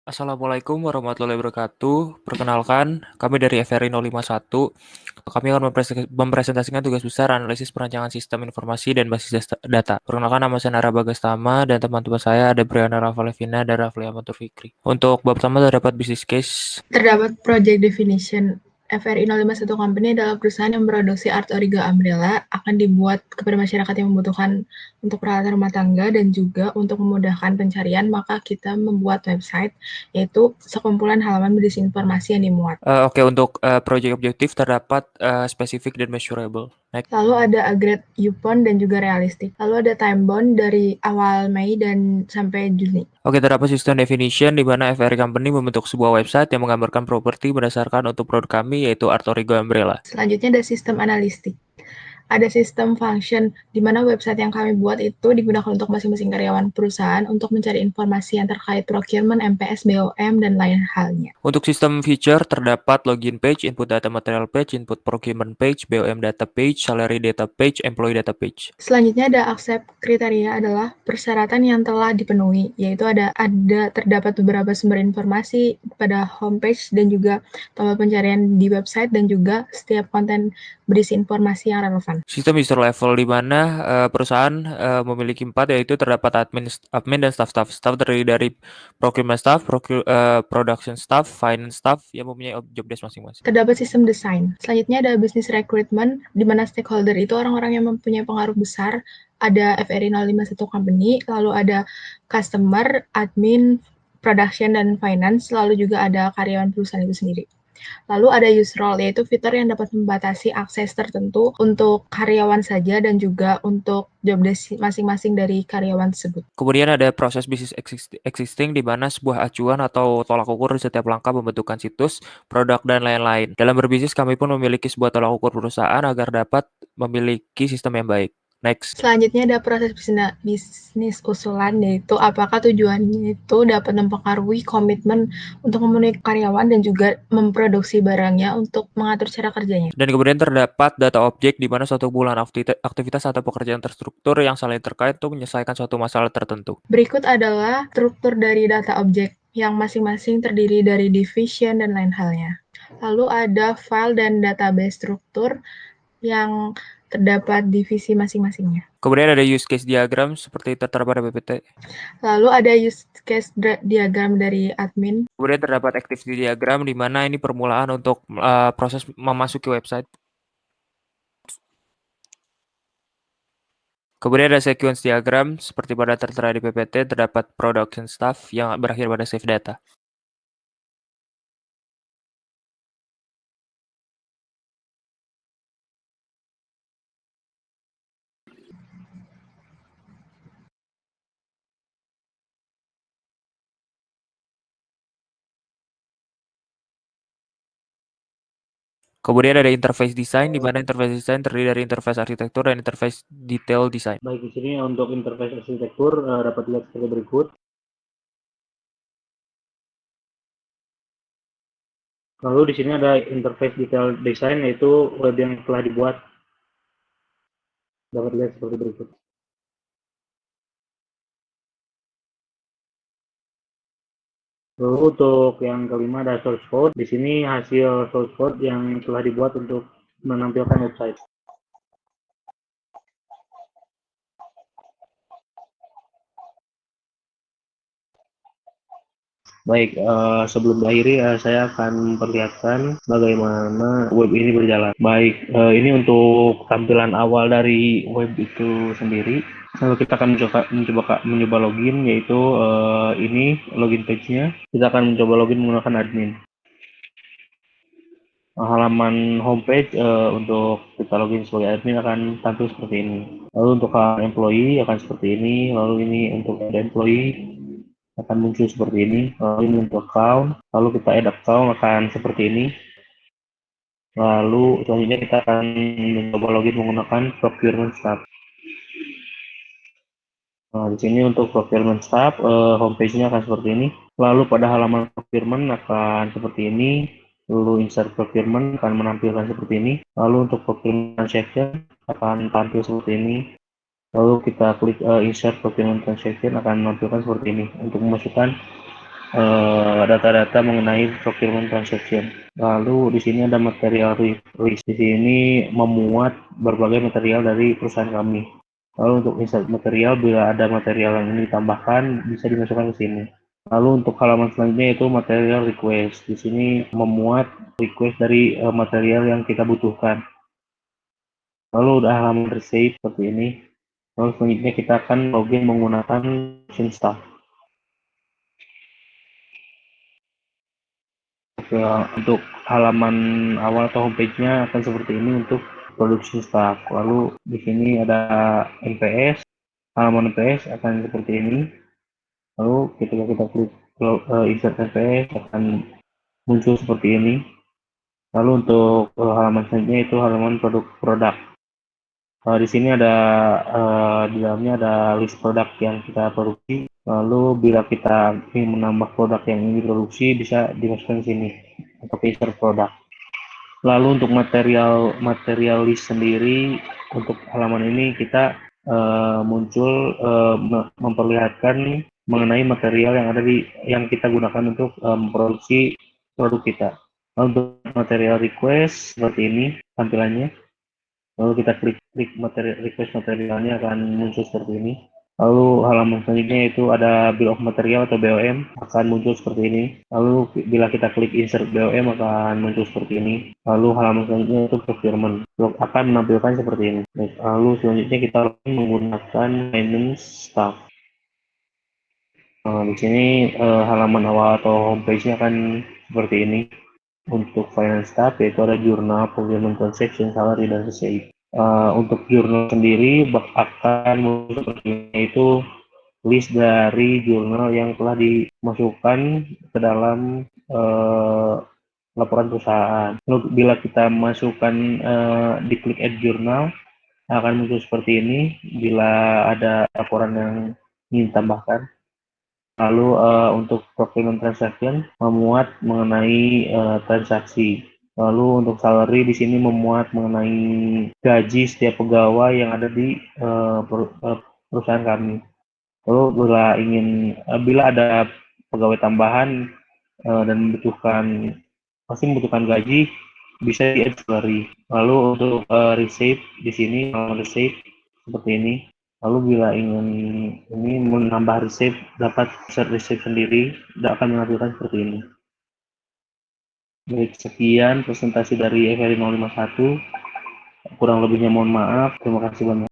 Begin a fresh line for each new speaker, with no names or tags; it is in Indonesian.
Assalamualaikum warahmatullahi wabarakatuh. Perkenalkan, kami dari FRI 051. Kami akan mempresentasikan tugas besar analisis perancangan sistem informasi dan basis data. Perkenalkan, nama saya Nara Bagastama dan teman-teman saya ada Briana Ravalevina dan Rafli Amatur Fikri. Untuk bab pertama terdapat business case.
Terdapat project definition. FRI 051 Company adalah perusahaan yang memproduksi art origo umbrella, akan dibuat kepada masyarakat yang membutuhkan untuk peralatan rumah tangga dan juga untuk memudahkan pencarian, maka kita membuat website, yaitu sekumpulan halaman berisi informasi yang dimuat.
Oke, untuk project objektif terdapat spesifik dan measurable. Next.
Lalu ada agreed upon dan juga realistic. Lalu ada time bound dari awal Mei dan sampai Juni.
Oke, terdapat system definition di mana FRI Company membentuk sebuah website yang menggambarkan properti berdasarkan untuk produk kami yaitu art origo umbrella.
Selanjutnya ada sistem analistik. Ada sistem function di mana website yang kami buat itu digunakan untuk masing-masing karyawan perusahaan untuk mencari informasi yang terkait procurement, MPS, BOM, dan lain halnya.
Untuk sistem feature terdapat login page, input data material page, input procurement page, BOM data page, salary data page, employee data page.
Selanjutnya ada accept kriteria adalah persyaratan yang telah dipenuhi, yaitu ada terdapat beberapa sumber informasi pada homepage dan juga tombol pencarian di website dan juga setiap konten berisi informasi yang relevan.
Sistem user level di mana perusahaan memiliki 4, yaitu terdapat admin dan staff. Staff terdiri dari procurement staff, production staff, finance staff yang mempunyai job desk masing-masing.
Terdapat sistem desain. Selanjutnya ada business recruitment, di mana stakeholder itu orang-orang yang mempunyai pengaruh besar. Ada FRI 051 Company, lalu ada customer, admin, production, dan finance, lalu juga ada karyawan perusahaan itu sendiri. Lalu ada use role, yaitu fitur yang dapat membatasi akses tertentu untuk karyawan saja dan juga untuk job desk masing-masing dari karyawan tersebut.
Kemudian ada proses bisnis existing di mana sebuah acuan atau tolak ukur di setiap langkah pembentukan situs, produk, dan lain-lain. Dalam berbisnis kami pun memiliki sebuah tolak ukur perusahaan agar dapat memiliki sistem yang baik. Next.
Selanjutnya ada proses bisnis usulan, yaitu apakah tujuannya itu dapat mempengaruhi komitmen untuk memenuhi karyawan dan juga memproduksi barangnya untuk mengatur cara kerjanya.
Dan kemudian terdapat data objek di mana suatu bulan aktivitas atau pekerjaan terstruktur yang saling terkait untuk menyelesaikan suatu masalah tertentu.
Berikut adalah struktur dari data objek yang masing-masing terdiri dari division dan lain halnya. Lalu ada file dan database struktur yang terdapat divisi masing-masingnya.
Kemudian ada use case diagram seperti tertera pada PPT.
Lalu ada use case diagram dari admin.
Kemudian terdapat activity diagram di mana ini permulaan untuk proses memasuki website. Kemudian ada sequence diagram seperti pada tertera di PPT, terdapat production staff yang berakhir pada save data. Kemudian ada interface design, di mana interface design terdiri dari interface arsitektur dan interface detail design.
Baik, di sini untuk interface arsitektur dapat dilihat sebagai berikut. Lalu di sini ada interface detail design, yaitu web yang telah dibuat. Dapat dilihat seperti berikut. Lalu untuk yang kelima ada source code. Di sini hasil source code yang telah dibuat untuk menampilkan website. Baik, sebelum diakhiri saya akan memperlihatkan bagaimana web ini berjalan. Baik, ini untuk tampilan awal dari web itu sendiri. Lalu kita akan mencoba login, yaitu ini login page-nya. Kita akan mencoba login menggunakan admin. Halaman homepage untuk kita login sebagai admin akan tampil seperti ini. Lalu untuk employee akan seperti ini. Lalu ini untuk ada employee akan muncul seperti ini. Lalu ini untuk account, lalu kita add account akan seperti ini. Lalu selanjutnya kita akan mencoba login menggunakan procurement staff. Nah, di sini untuk procurement staff homepage-nya akan seperti ini. Lalu pada halaman procurement akan seperti ini. Lalu insert procurement akan menampilkan seperti ini. Lalu untuk procurement transaction akan tampil seperti ini. Lalu kita klik insert procurement transaction akan menampilkan seperti ini untuk memasukkan data-data mengenai procurement transaction. Lalu di sini ada material list. Di sini memuat berbagai material dari perusahaan kami. Lalu untuk insert material, bila ada material yang ini ditambahkan, bisa dimasukkan ke sini. Lalu untuk halaman selanjutnya itu material request. Di sini memuat request dari material yang kita butuhkan. Lalu udah halaman receipt seperti ini. Lalu selanjutnya kita akan login menggunakan Staff. Untuk halaman awal atau homepage-nya akan seperti ini untuk production staff. Lalu di sini ada NPS, halaman NPS akan seperti ini. Lalu ketika kita klik insert NPS akan muncul seperti ini. Lalu untuk halaman selanjutnya itu halaman produk. Di sini ada di dalamnya ada list produk yang kita produksi. Lalu bila kita ingin menambah produk yang ingin diproduksi bisa dimasukkan di sini untuk insert produk. Lalu untuk material list sendiri untuk halaman ini kita muncul memperlihatkan mengenai material yang kita gunakan untuk memproduksi produk kita. Lalu untuk material request seperti ini tampilannya. Lalu kita klik request materialnya akan muncul seperti ini. Lalu halaman selanjutnya itu ada bill of material atau BOM akan muncul seperti ini. Lalu bila kita klik insert BOM akan muncul seperti ini. Lalu halaman selanjutnya itu procurement akan menampilkan seperti ini. Lalu selanjutnya kita menggunakan finance staff. Di sini halaman awal atau homepage-nya akan seperti ini. Untuk finance staff yaitu ada jurnal, procurement transaction, salary, dan receipt. Untuk jurnal sendiri akan muncul itu list dari jurnal yang telah dimasukkan ke dalam laporan perusahaan. Lalu bila kita masukkan diklik add jurnal akan muncul seperti ini bila ada laporan yang ingin tambahkan. Lalu untuk procurement transaction memuat mengenai transaksi. Lalu untuk salary di sini memuat mengenai gaji setiap pegawai yang ada di perusahaan kami. Lalu bila ada pegawai tambahan dan pasti membutuhkan gaji, bisa di add salary. Lalu untuk receipt di sini receipt seperti ini. Lalu bila ingin ini menambah receipt, dapat set receipt sendiri, akan menampilkan seperti ini. Baik, sekian presentasi dari FRI 051. Kurang lebihnya mohon maaf. Terima kasih banyak.